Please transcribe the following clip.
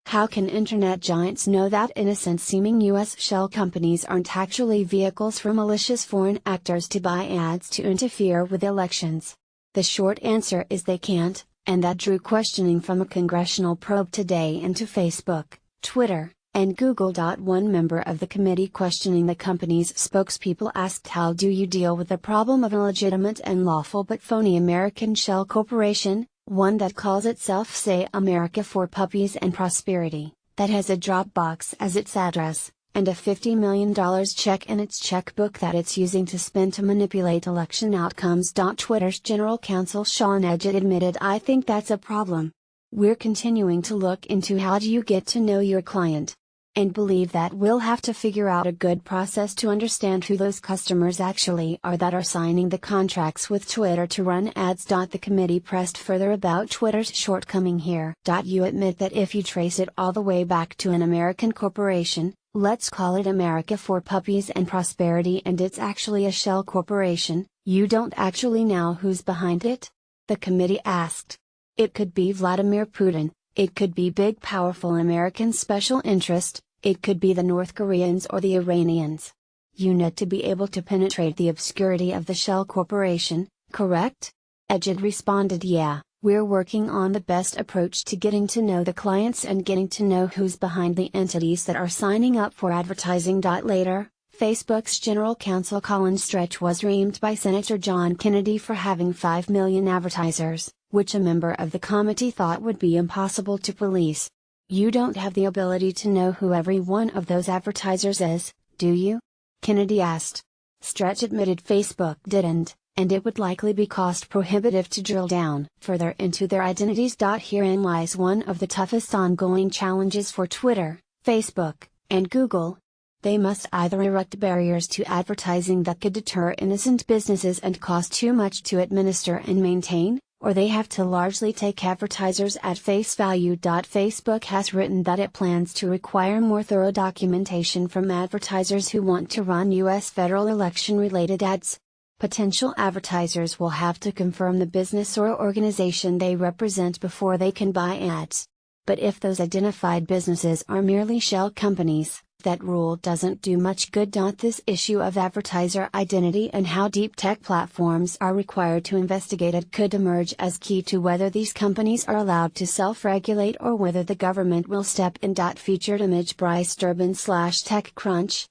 How can internet giants know that innocent-seeming US shell companies aren't actually vehicles for malicious foreign actors to buy ads to interfere with elections? The short answer is they can't, and that drew questioning from a congressional probe today into Facebook, Twitter, and Google. One member of the committee questioning the company's spokespeople asked, how do you deal with the problem of a legitimate and lawful but phony American shell corporation, one that calls itself, say, America for Puppies and Prosperity, that has a Dropbox as its address, and a $50 million check in its checkbook that it's using to spend to manipulate election outcomes? Twitter's general counsel Sean Edgett admitted, I think that's a problem. We're continuing to look into how do you get to know your client, and believe that we'll have to figure out a good process to understand who those customers actually are that are signing the contracts with Twitter to run ads. The committee pressed further about Twitter's shortcoming here. You admit that if you trace it all the way back to an American corporation, let's call it America for Puppies and Prosperity, and it's actually a shell corporation, you don't actually know who's behind it? The committee asked. It could be Vladimir Putin, it could be big powerful American special interest, it could be the North Koreans or the Iranians. You need to be able to penetrate the obscurity of the shell corporation, correct? Edgett responded, yeah, we're working on the best approach to getting to know the clients and getting to know who's behind the entities that are signing up for advertising. Later, Facebook's general counsel Colin Stretch was reamed by Senator John Kennedy for having 5 million advertisers, which a member of the committee thought would be impossible to police. You don't have the ability to know who every one of those advertisers is, do you? Kennedy asked. Stretch admitted Facebook didn't, and it would likely be cost prohibitive to drill down further into their identities. Herein lies one of the toughest ongoing challenges for Twitter, Facebook, and Google. They must either erect barriers to advertising that could deter innocent businesses and cost too much to administer and maintain, or they have to largely take advertisers at face value. Facebook has written that it plans to require more thorough documentation from advertisers who want to run U.S. federal election-related ads. Potential advertisers will have to confirm the business or organization they represent before they can buy ads. But if those identified businesses are merely shell companies, that rule doesn't do much good. This issue of advertiser identity and how deep tech platforms are required to investigate it could emerge as key to whether these companies are allowed to self-regulate or whether the government will step in. Featured image Bryce Durbin / TechCrunch.